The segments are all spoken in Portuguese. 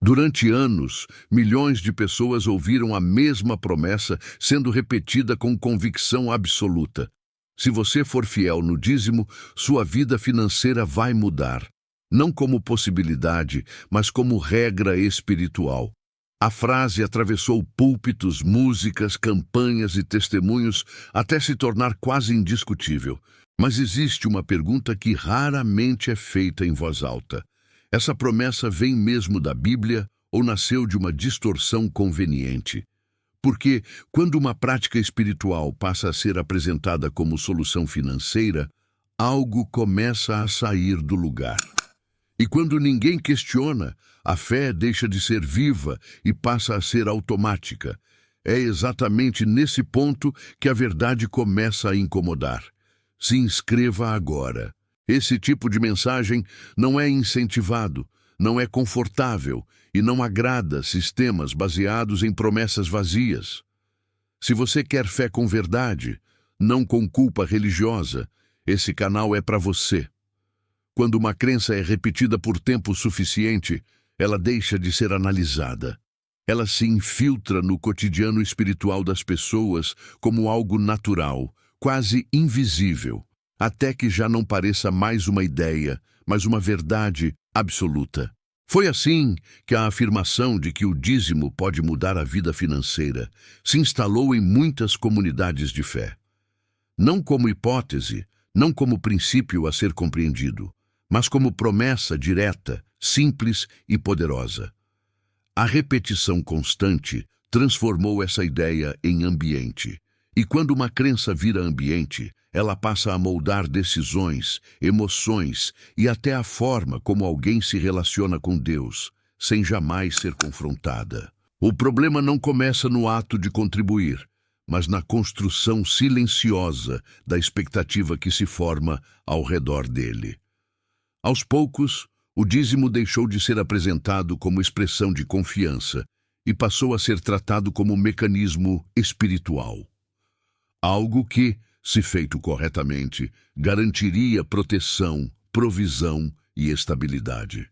Durante anos, milhões de pessoas ouviram a mesma promessa sendo repetida com convicção absoluta. Se você for fiel no dízimo, sua vida financeira vai mudar. Não como possibilidade, mas como regra espiritual. A frase atravessou púlpitos, músicas, campanhas e testemunhos até se tornar quase indiscutível. Mas existe uma pergunta que raramente é feita em voz alta. Essa promessa vem mesmo da Bíblia ou nasceu de uma distorção conveniente? Porque, quando uma prática espiritual passa a ser apresentada como solução financeira, algo começa a sair do lugar. E quando ninguém questiona, a fé deixa de ser viva e passa a ser automática. É exatamente nesse ponto que a verdade começa a incomodar. Se inscreva agora. Esse tipo de mensagem não é incentivado, não é confortável e não agrada sistemas baseados em promessas vazias. Se você quer fé com verdade, não com culpa religiosa, esse canal é para você. Quando uma crença é repetida por tempo suficiente, ela deixa de ser analisada. Ela se infiltra no cotidiano espiritual das pessoas como algo natural, quase invisível, até que já não pareça mais uma ideia, mas uma verdade absoluta. Foi assim que a afirmação de que o dízimo pode mudar a vida financeira se instalou em muitas comunidades de fé. Não como hipótese, não como princípio a ser compreendido, mas como promessa direta, simples e poderosa. A repetição constante transformou essa ideia em ambiente. E quando uma crença vira ambiente, ela passa a moldar decisões, emoções e até a forma como alguém se relaciona com Deus, sem jamais ser confrontada. O problema não começa no ato de contribuir, mas na construção silenciosa da expectativa que se forma ao redor dele. Aos poucos, o dízimo deixou de ser apresentado como expressão de confiança e passou a ser tratado como um mecanismo espiritual. Algo que, se feito corretamente, garantiria proteção, provisão e estabilidade.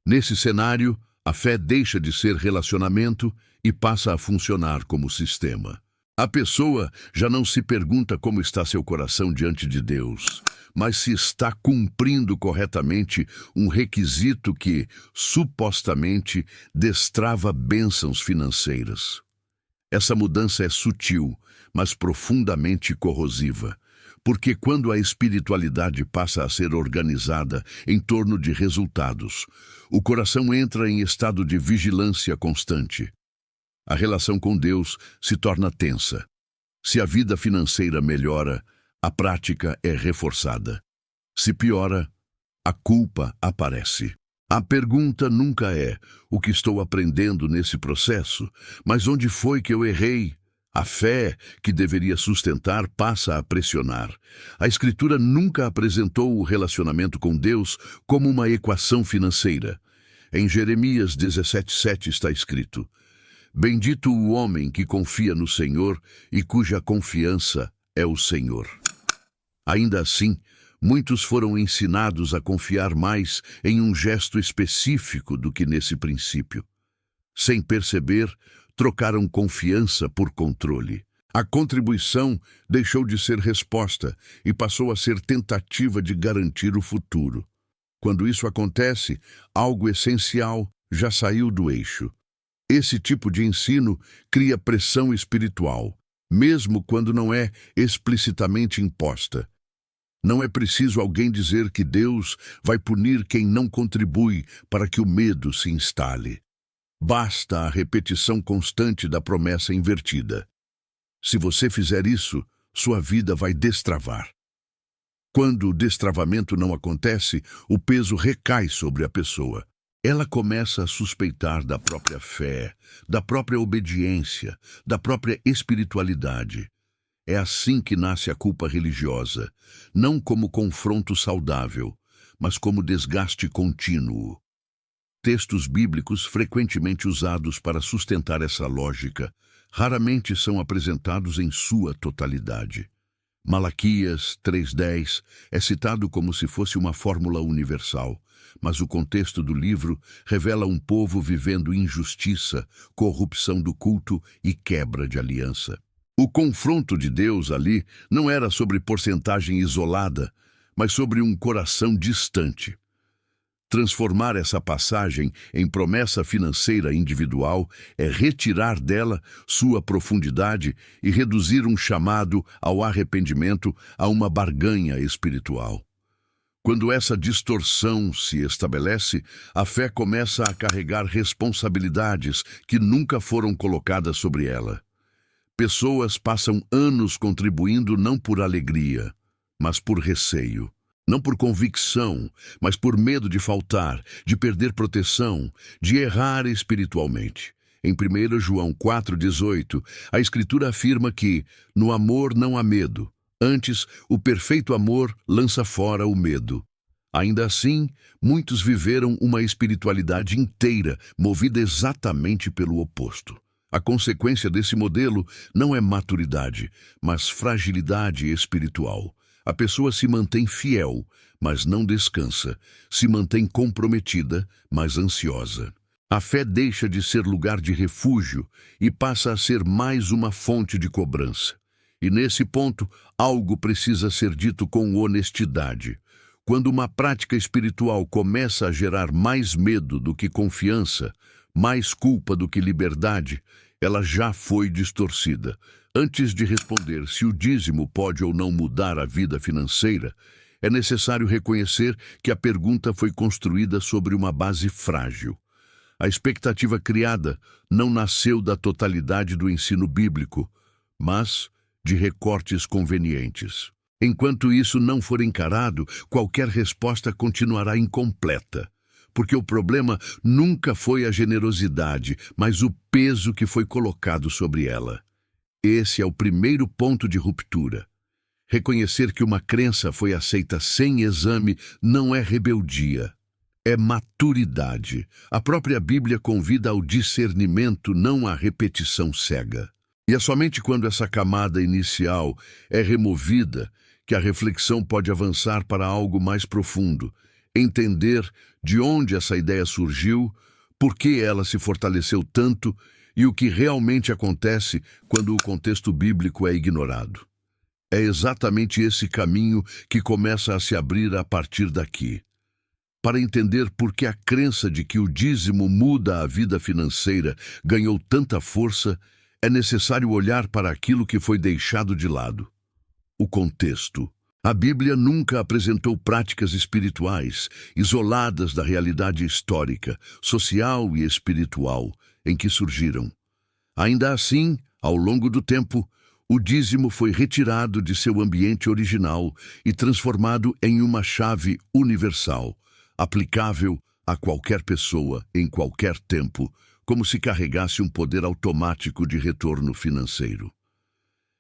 Nesse cenário, a fé deixa de ser relacionamento e passa a funcionar como sistema. A pessoa já não se pergunta como está seu coração diante de Deus, mas se está cumprindo corretamente um requisito que, supostamente, destrava bênçãos financeiras. Essa mudança é sutil, mas profundamente corrosiva, porque quando a espiritualidade passa a ser organizada em torno de resultados, o coração entra em estado de vigilância constante. A relação com Deus se torna tensa. Se a vida financeira melhora, a prática é reforçada. Se piora, a culpa aparece. A pergunta nunca é o que estou aprendendo nesse processo, mas onde foi que eu errei? A fé, que deveria sustentar, passa a pressionar. A Escritura nunca apresentou o relacionamento com Deus como uma equação financeira. Em Jeremias 17:7 está escrito: Bendito o homem que confia no Senhor e cuja confiança é o Senhor. Ainda assim, muitos foram ensinados a confiar mais em um gesto específico do que nesse princípio. Sem perceber, trocaram confiança por controle. A contribuição deixou de ser resposta e passou a ser tentativa de garantir o futuro. Quando isso acontece, algo essencial já saiu do eixo. Esse tipo de ensino cria pressão espiritual, mesmo quando não é explicitamente imposta. Não é preciso alguém dizer que Deus vai punir quem não contribui para que o medo se instale. Basta a repetição constante da promessa invertida. Se você fizer isso, sua vida vai destravar. Quando o destravamento não acontece, o peso recai sobre a pessoa. Ela começa a suspeitar da própria fé, da própria obediência, da própria espiritualidade. É assim que nasce a culpa religiosa, não como confronto saudável, mas como desgaste contínuo. Textos bíblicos frequentemente usados para sustentar essa lógica raramente são apresentados em sua totalidade. Malaquias 3:10 é citado como se fosse uma fórmula universal, mas o contexto do livro revela um povo vivendo injustiça, corrupção do culto e quebra de aliança. O confronto de Deus ali não era sobre porcentagem isolada, mas sobre um coração distante. Transformar essa passagem em promessa financeira individual é retirar dela sua profundidade e reduzir um chamado ao arrependimento a uma barganha espiritual. Quando essa distorção se estabelece, a fé começa a carregar responsabilidades que nunca foram colocadas sobre ela. Pessoas passam anos contribuindo não por alegria, mas por receio. Não por convicção, mas por medo de faltar, de perder proteção, de errar espiritualmente. Em 1 João 4,18, a Escritura afirma que, no amor não há medo. Antes, o perfeito amor lança fora o medo. Ainda assim, muitos viveram uma espiritualidade inteira, movida exatamente pelo oposto. A consequência desse modelo não é maturidade, mas fragilidade espiritual. A pessoa se mantém fiel, mas não descansa. Se mantém comprometida, mas ansiosa. A fé deixa de ser lugar de refúgio e passa a ser mais uma fonte de cobrança. E nesse ponto, algo precisa ser dito com honestidade. Quando uma prática espiritual começa a gerar mais medo do que confiança, mais culpa do que liberdade, ela já foi distorcida. Antes de responder se o dízimo pode ou não mudar a vida financeira, é necessário reconhecer que a pergunta foi construída sobre uma base frágil. A expectativa criada não nasceu da totalidade do ensino bíblico, mas de recortes convenientes. Enquanto isso não for encarado, qualquer resposta continuará incompleta, porque o problema nunca foi a generosidade, mas o peso que foi colocado sobre ela. Esse é o primeiro ponto de ruptura. Reconhecer que uma crença foi aceita sem exame não é rebeldia, é maturidade. A própria Bíblia convida ao discernimento, não à repetição cega. E é somente quando essa camada inicial é removida que a reflexão pode avançar para algo mais profundo, entender de onde essa ideia surgiu, por que ela se fortaleceu tanto e o que realmente acontece quando o contexto bíblico é ignorado. É exatamente esse caminho que começa a se abrir a partir daqui. Para entender por que a crença de que o dízimo muda a vida financeira ganhou tanta força, é necessário olhar para aquilo que foi deixado de lado. O contexto. A Bíblia nunca apresentou práticas espirituais isoladas da realidade histórica, social e espiritual em que surgiram. Ainda assim, ao longo do tempo, o dízimo foi retirado de seu ambiente original e transformado em uma chave universal, aplicável a qualquer pessoa, em qualquer tempo, como se carregasse um poder automático de retorno financeiro.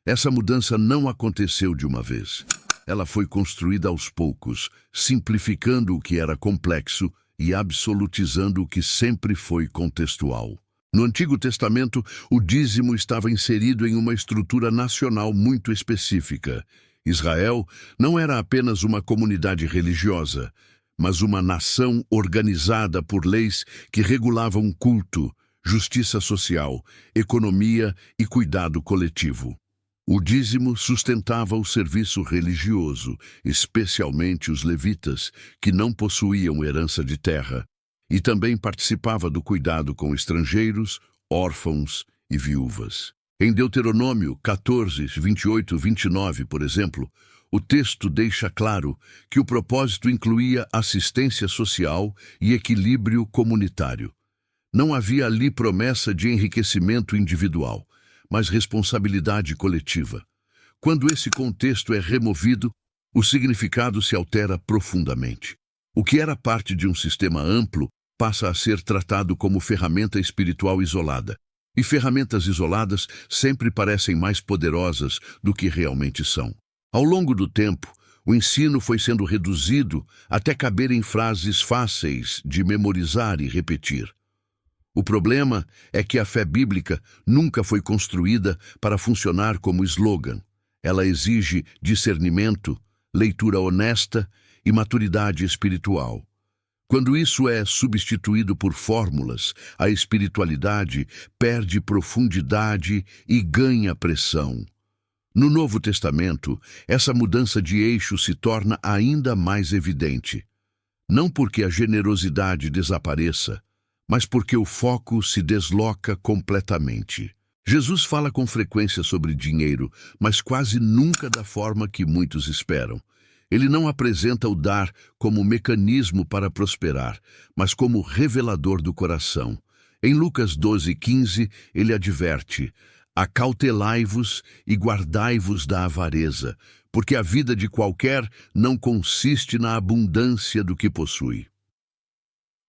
Essa mudança não aconteceu de uma vez. Ela foi construída aos poucos, simplificando o que era complexo e absolutizando o que sempre foi contextual. No Antigo Testamento, o dízimo estava inserido em uma estrutura nacional muito específica. Israel não era apenas uma comunidade religiosa, mas uma nação organizada por leis que regulavam culto, justiça social, economia e cuidado coletivo. O dízimo sustentava o serviço religioso, especialmente os levitas, que não possuíam herança de terra, e também participava do cuidado com estrangeiros, órfãos e viúvas. Em Deuteronômio 14, 28 e 29, por exemplo, o texto deixa claro que o propósito incluía assistência social e equilíbrio comunitário. Não havia ali promessa de enriquecimento individual, mas responsabilidade coletiva. Quando esse contexto é removido, o significado se altera profundamente. O que era parte de um sistema amplo passa a ser tratado como ferramenta espiritual isolada. E ferramentas isoladas sempre parecem mais poderosas do que realmente são. Ao longo do tempo, o ensino foi sendo reduzido até caber em frases fáceis de memorizar e repetir. O problema é que a fé bíblica nunca foi construída para funcionar como slogan. Ela exige discernimento, leitura honesta e maturidade espiritual. Quando isso é substituído por fórmulas, a espiritualidade perde profundidade e ganha pressão. No Novo Testamento, essa mudança de eixo se torna ainda mais evidente. Não porque a generosidade desapareça, mas porque o foco se desloca completamente. Jesus fala com frequência sobre dinheiro, mas quase nunca da forma que muitos esperam. Ele não apresenta o dar como mecanismo para prosperar, mas como revelador do coração. Em Lucas 12:15, ele adverte: acautelai-vos e guardai-vos da avareza, porque a vida de qualquer não consiste na abundância do que possui.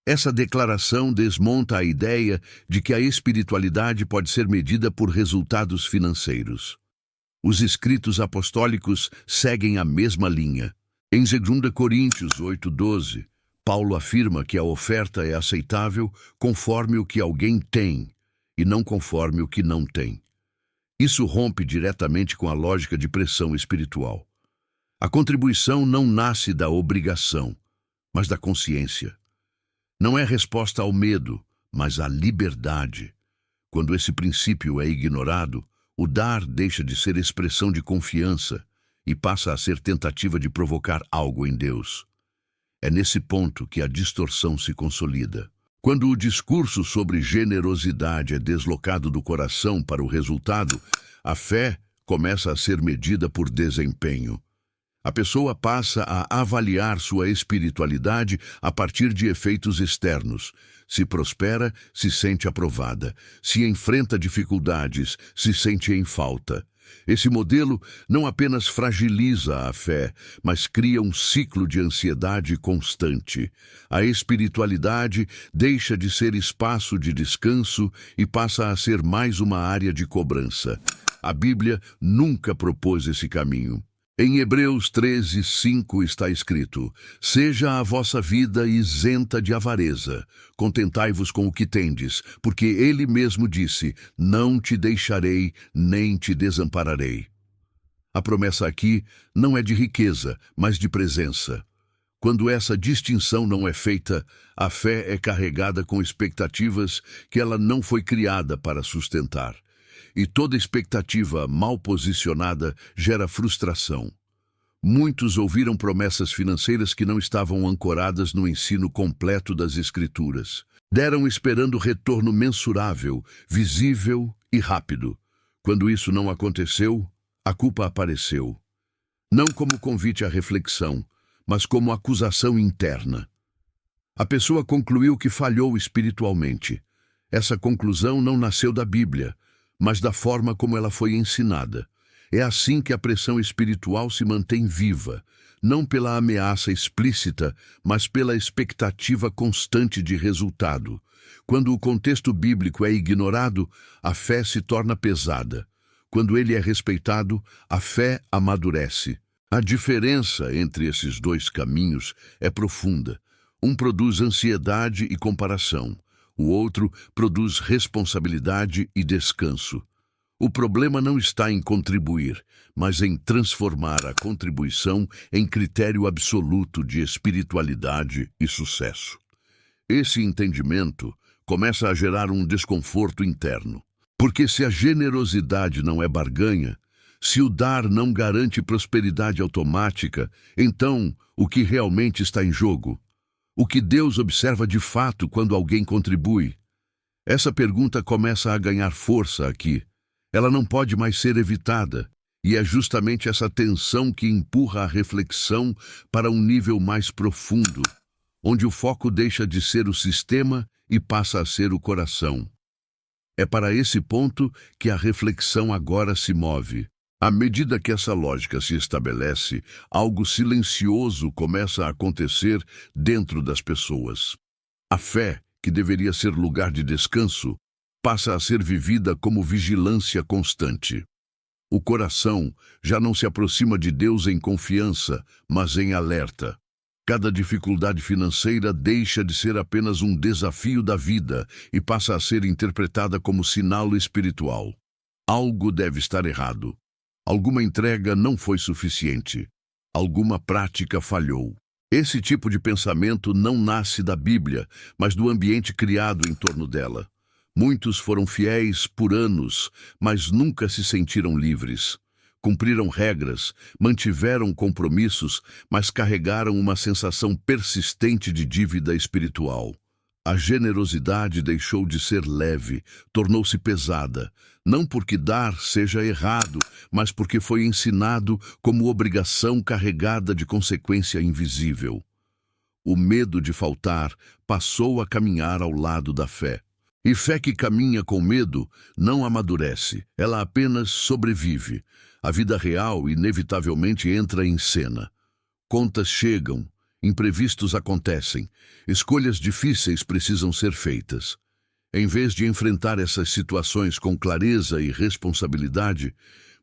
Essa declaração desmonta a ideia de que a espiritualidade pode ser medida por resultados financeiros. Os escritos apostólicos seguem a mesma linha. Em 2 Coríntios 8:12, Paulo afirma que a oferta é aceitável conforme o que alguém tem e não conforme o que não tem. Isso rompe diretamente com a lógica de pressão espiritual. A contribuição não nasce da obrigação, mas da consciência. Não é resposta ao medo, mas à liberdade. Quando esse princípio é ignorado, o dar deixa de ser expressão de confiança e passa a ser tentativa de provocar algo em Deus. É nesse ponto que a distorção se consolida. Quando o discurso sobre generosidade é deslocado do coração para o resultado, a fé começa a ser medida por desempenho. A pessoa passa a avaliar sua espiritualidade a partir de efeitos externos. Se prospera, se sente aprovada. Se enfrenta dificuldades, se sente em falta. Esse modelo não apenas fragiliza a fé, mas cria um ciclo de ansiedade constante. A espiritualidade deixa de ser espaço de descanso e passa a ser mais uma área de cobrança. A Bíblia nunca propôs esse caminho. Em Hebreus 13:5 está escrito: seja a vossa vida isenta de avareza, contentai-vos com o que tendes, porque ele mesmo disse: não te deixarei, nem te desampararei. A promessa aqui não é de riqueza, mas de presença. Quando essa distinção não é feita, a fé é carregada com expectativas que ela não foi criada para sustentar. E toda expectativa mal posicionada gera frustração. Muitos ouviram promessas financeiras que não estavam ancoradas no ensino completo das Escrituras. Deram esperando retorno mensurável, visível e rápido. Quando isso não aconteceu, a culpa apareceu. Não como convite à reflexão, mas como acusação interna. A pessoa concluiu que falhou espiritualmente. Essa conclusão não nasceu da Bíblia, mas da forma como ela foi ensinada. É assim que a pressão espiritual se mantém viva, não pela ameaça explícita, mas pela expectativa constante de resultado. Quando o contexto bíblico é ignorado, a fé se torna pesada. Quando ele é respeitado, a fé amadurece. A diferença entre esses dois caminhos é profunda. Um produz ansiedade e comparação. O outro produz responsabilidade e descanso. O problema não está em contribuir, mas em transformar a contribuição em critério absoluto de espiritualidade e sucesso. Esse entendimento começa a gerar um desconforto interno. Porque se a generosidade não é barganha, se o dar não garante prosperidade automática, então o que realmente está em jogo? O que Deus observa de fato quando alguém contribui? Essa pergunta começa a ganhar força aqui. Ela não pode mais ser evitada, e é justamente essa tensão que empurra a reflexão para um nível mais profundo, onde o foco deixa de ser o sistema e passa a ser o coração. É para esse ponto que a reflexão agora se move. À medida que essa lógica se estabelece, algo silencioso começa a acontecer dentro das pessoas. A fé, que deveria ser lugar de descanso, passa a ser vivida como vigilância constante. O coração já não se aproxima de Deus em confiança, mas em alerta. Cada dificuldade financeira deixa de ser apenas um desafio da vida e passa a ser interpretada como sinal espiritual. Algo deve estar errado. Alguma entrega não foi suficiente. Alguma prática falhou. Esse tipo de pensamento não nasce da Bíblia, mas do ambiente criado em torno dela. Muitos foram fiéis por anos, mas nunca se sentiram livres. Cumpriram regras, mantiveram compromissos, mas carregaram uma sensação persistente de dívida espiritual. A generosidade deixou de ser leve, tornou-se pesada, não porque dar seja errado, mas porque foi ensinado como obrigação carregada de consequência invisível. O medo de faltar passou a caminhar ao lado da fé. E fé que caminha com medo não amadurece, ela apenas sobrevive. A vida real inevitavelmente entra em cena. Contas chegam, imprevistos acontecem, escolhas difíceis precisam ser feitas. Em vez de enfrentar essas situações com clareza e responsabilidade,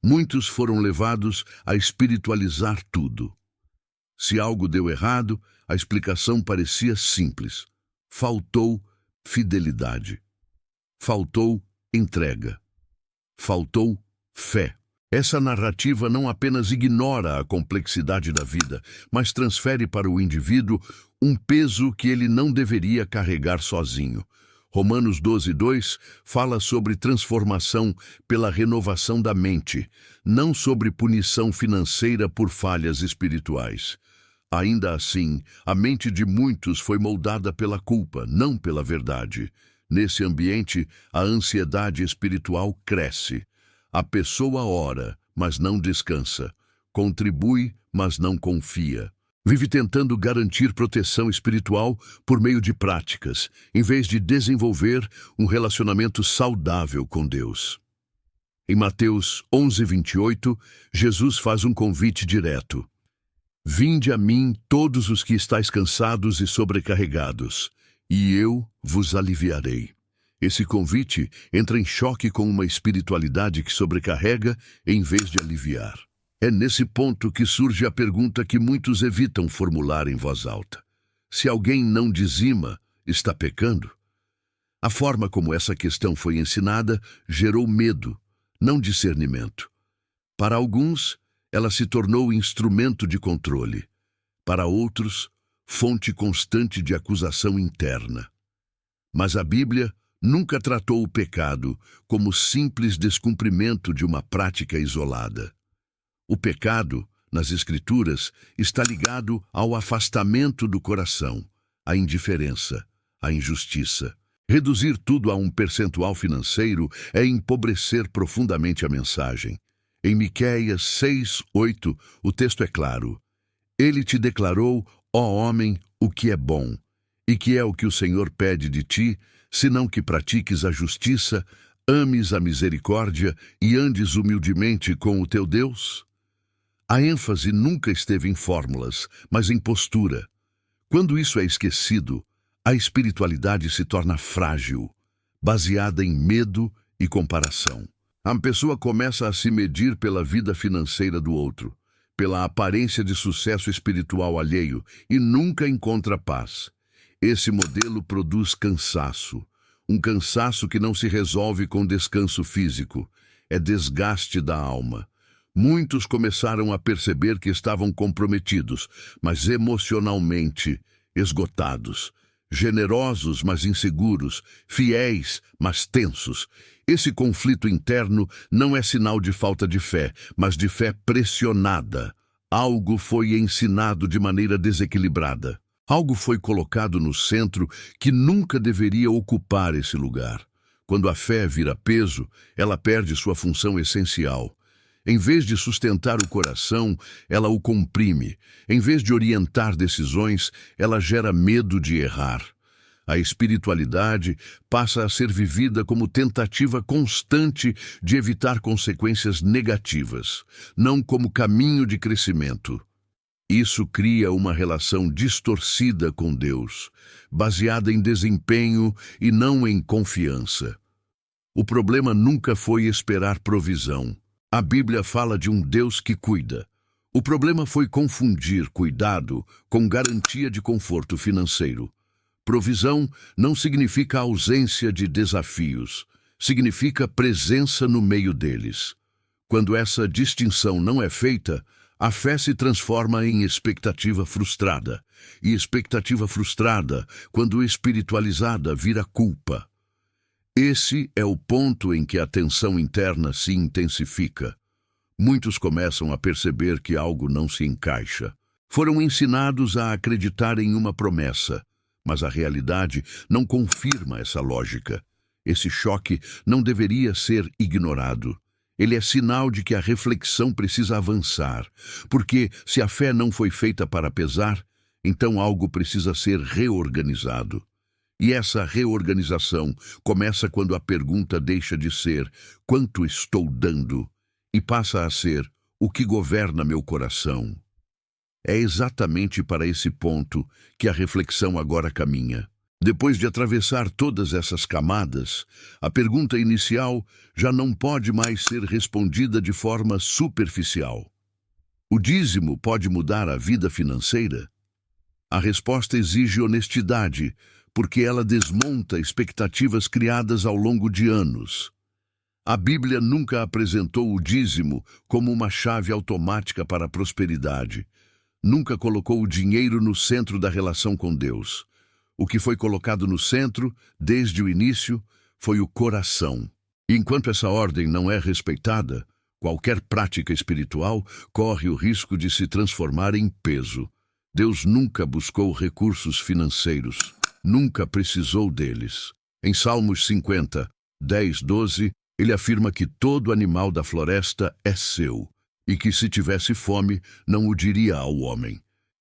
muitos foram levados a espiritualizar tudo. Se algo deu errado, a explicação parecia simples. Faltou fidelidade. Faltou entrega. Faltou fé. Essa narrativa não apenas ignora a complexidade da vida, mas transfere para o indivíduo um peso que ele não deveria carregar sozinho. Romanos 12:2 fala sobre transformação pela renovação da mente, não sobre punição financeira por falhas espirituais. Ainda assim, a mente de muitos foi moldada pela culpa, não pela verdade. Nesse ambiente, a ansiedade espiritual cresce. A pessoa ora, mas não descansa. Contribui, mas não confia. Vive tentando garantir proteção espiritual por meio de práticas, em vez de desenvolver um relacionamento saudável com Deus. Em Mateus 11:28, Jesus faz um convite direto. Vinde a mim todos os que estáis cansados e sobrecarregados, e eu vos aliviarei. Esse convite entra em choque com uma espiritualidade que sobrecarrega em vez de aliviar. É nesse ponto que surge a pergunta que muitos evitam formular em voz alta. Se alguém não dizima, está pecando? A forma como essa questão foi ensinada gerou medo, não discernimento. Para alguns, ela se tornou instrumento de controle. Para outros, fonte constante de acusação interna. Mas a Bíblia nunca tratou o pecado como simples descumprimento de uma prática isolada. O pecado, nas Escrituras, está ligado ao afastamento do coração, à indiferença, à injustiça. Reduzir tudo a um percentual financeiro é empobrecer profundamente a mensagem. Em Miqueias 6:8, o texto é claro. Ele te declarou, ó homem, o que é bom, e que é o que o Senhor pede de ti, senão que pratiques a justiça, ames a misericórdia e andes humildemente com o teu Deus? A ênfase nunca esteve em fórmulas, mas em postura. Quando isso é esquecido, a espiritualidade se torna frágil, baseada em medo e comparação. A pessoa começa a se medir pela vida financeira do outro, pela aparência de sucesso espiritual alheio e nunca encontra paz. Esse modelo produz cansaço, um cansaço que não se resolve com descanso físico, é desgaste da alma. Muitos começaram a perceber que estavam comprometidos, mas emocionalmente esgotados, generosos, mas inseguros, fiéis, mas tensos. Esse conflito interno não é sinal de falta de fé, mas de fé pressionada. Algo foi ensinado de maneira desequilibrada. Algo foi colocado no centro que nunca deveria ocupar esse lugar. Quando a fé vira peso, ela perde sua função essencial. Em vez de sustentar o coração, ela o comprime. Em vez de orientar decisões, ela gera medo de errar. A espiritualidade passa a ser vivida como tentativa constante de evitar consequências negativas, não como caminho de crescimento. Isso cria uma relação distorcida com Deus, baseada em desempenho e não em confiança. O problema nunca foi esperar provisão. A Bíblia fala de um Deus que cuida. O problema foi confundir cuidado com garantia de conforto financeiro. Provisão não significa ausência de desafios, significa presença no meio deles. Quando essa distinção não é feita, a fé se transforma em expectativa frustrada. E expectativa frustrada, quando espiritualizada, vira culpa. Esse é o ponto em que a tensão interna se intensifica. Muitos começam a perceber que algo não se encaixa. Foram ensinados a acreditar em uma promessa, mas a realidade não confirma essa lógica. Esse choque não deveria ser ignorado. Ele é sinal de que a reflexão precisa avançar, porque se a fé não foi feita para pesar, então algo precisa ser reorganizado. E essa reorganização começa quando a pergunta deixa de ser "quanto estou dando?" e passa a ser "o que governa meu coração?" É exatamente para esse ponto que a reflexão agora caminha. Depois de atravessar todas essas camadas, a pergunta inicial já não pode mais ser respondida de forma superficial. O dízimo pode mudar a vida financeira? A resposta exige honestidade, porque ela desmonta expectativas criadas ao longo de anos. A Bíblia nunca apresentou o dízimo como uma chave automática para a prosperidade. Nunca colocou o dinheiro no centro da relação com Deus. O que foi colocado no centro, desde o início, foi o coração. E enquanto essa ordem não é respeitada, qualquer prática espiritual corre o risco de se transformar em peso. Deus nunca buscou recursos financeiros, nunca precisou deles. Em Salmos 50, 10, 12, ele afirma que todo animal da floresta é seu, e que se tivesse fome, não o diria ao homem.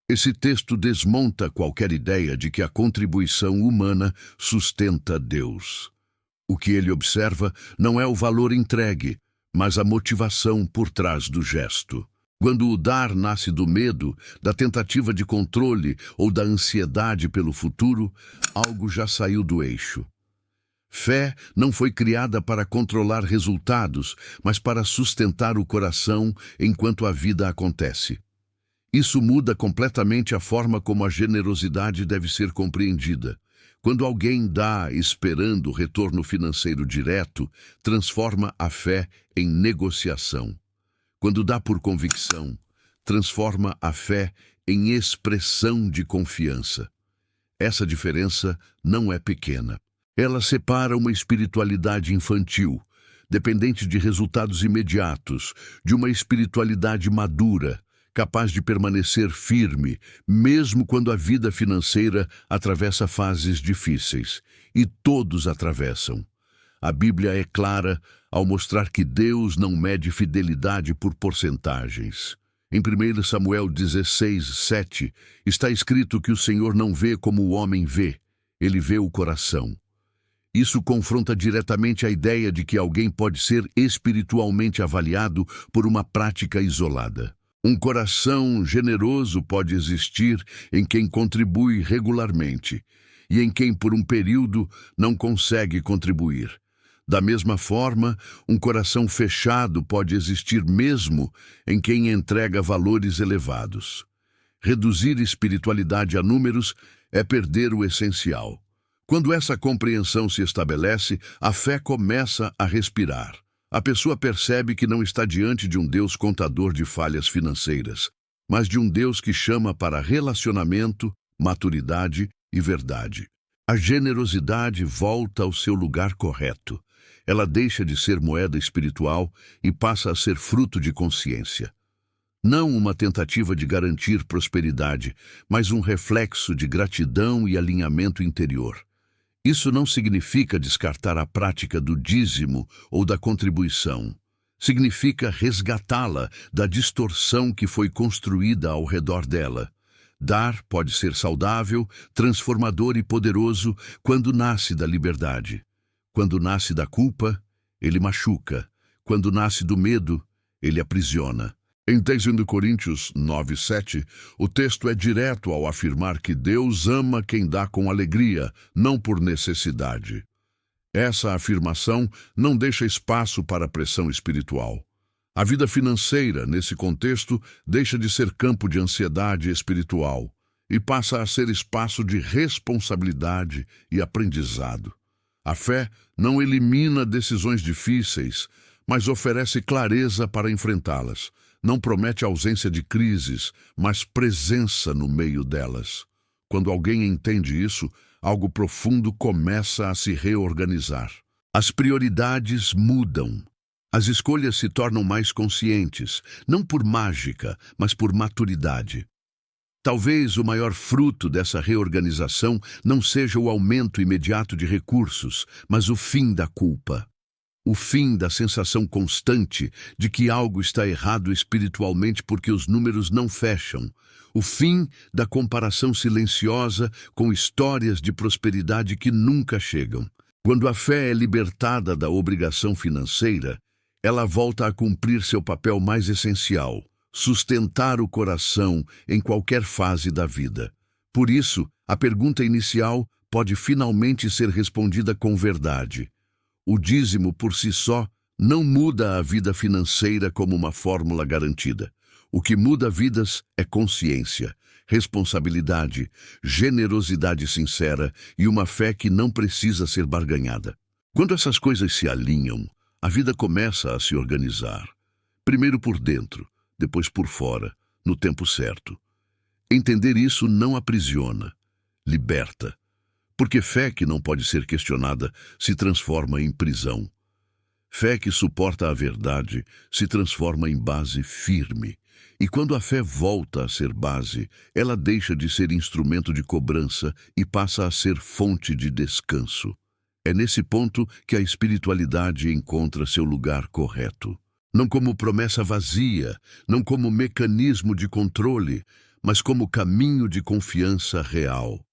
Esse texto desmonta qualquer ideia de que a contribuição humana sustenta Deus. O que ele observa não é o valor entregue, mas a motivação por trás do gesto. Quando o dar nasce do medo, da tentativa de controle ou da ansiedade pelo futuro, algo já saiu do eixo. Fé não foi criada para controlar resultados, mas para sustentar o coração enquanto a vida acontece. Isso muda completamente a forma como a generosidade deve ser compreendida. Quando alguém dá esperando retorno financeiro direto, transforma a fé em negociação. Quando dá por convicção, transforma a fé em expressão de confiança. Essa diferença não é pequena. Ela separa uma espiritualidade infantil, dependente de resultados imediatos, de uma espiritualidade madura, capaz de permanecer firme, mesmo quando a vida financeira atravessa fases difíceis. E todos atravessam. A Bíblia é clara ao mostrar que Deus não mede fidelidade por porcentagens. Em 1 Samuel 16, 7, está escrito que o Senhor não vê como o homem vê, ele vê o coração. Isso confronta diretamente a ideia de que alguém pode ser espiritualmente avaliado por uma prática isolada. Um coração generoso pode existir em quem contribui regularmente e em quem, por um período, não consegue contribuir. Da mesma forma, um coração fechado pode existir mesmo em quem entrega valores elevados. Reduzir espiritualidade a números é perder o essencial. Quando essa compreensão se estabelece, a fé começa a respirar. A pessoa percebe que não está diante de um Deus contador de falhas financeiras, mas de um Deus que chama para relacionamento, maturidade e verdade. A generosidade volta ao seu lugar correto. Ela deixa de ser moeda espiritual e passa a ser fruto de consciência. Não uma tentativa de garantir prosperidade, mas um reflexo de gratidão e alinhamento interior. Isso não significa descartar a prática do dízimo ou da contribuição. Significa resgatá-la da distorção que foi construída ao redor dela. Dar pode ser saudável, transformador e poderoso quando nasce da liberdade. Quando nasce da culpa, ele machuca. Quando nasce do medo, ele aprisiona. Em 2 Coríntios 9, 7, o texto é direto ao afirmar que Deus ama quem dá com alegria, não por necessidade. Essa afirmação não deixa espaço para pressão espiritual. A vida financeira, nesse contexto, deixa de ser campo de ansiedade espiritual e passa a ser espaço de responsabilidade e aprendizado. A fé não elimina decisões difíceis, mas oferece clareza para enfrentá-las. Não promete ausência de crises, mas presença no meio delas. Quando alguém entende isso, algo profundo começa a se reorganizar. As prioridades mudam. As escolhas se tornam mais conscientes, não por mágica, mas por maturidade. Talvez o maior fruto dessa reorganização não seja o aumento imediato de recursos, mas o fim da culpa. O fim da sensação constante de que algo está errado espiritualmente porque os números não fecham. O fim da comparação silenciosa com histórias de prosperidade que nunca chegam. Quando a fé é libertada da obrigação financeira, ela volta a cumprir seu papel mais essencial: sustentar o coração em qualquer fase da vida. Por isso, a pergunta inicial pode finalmente ser respondida com verdade. O dízimo por si só não muda a vida financeira como uma fórmula garantida. O que muda vidas é consciência, responsabilidade, generosidade sincera e uma fé que não precisa ser barganhada. Quando essas coisas se alinham, a vida começa a se organizar. Primeiro por dentro, depois por fora, no tempo certo. Entender isso não aprisiona, liberta. Porque fé que não pode ser questionada se transforma em prisão. Fé que suporta a verdade se transforma em base firme. E quando a fé volta a ser base, ela deixa de ser instrumento de cobrança e passa a ser fonte de descanso. É nesse ponto que a espiritualidade encontra seu lugar correto. Não como promessa vazia, não como mecanismo de controle, mas como caminho de confiança real.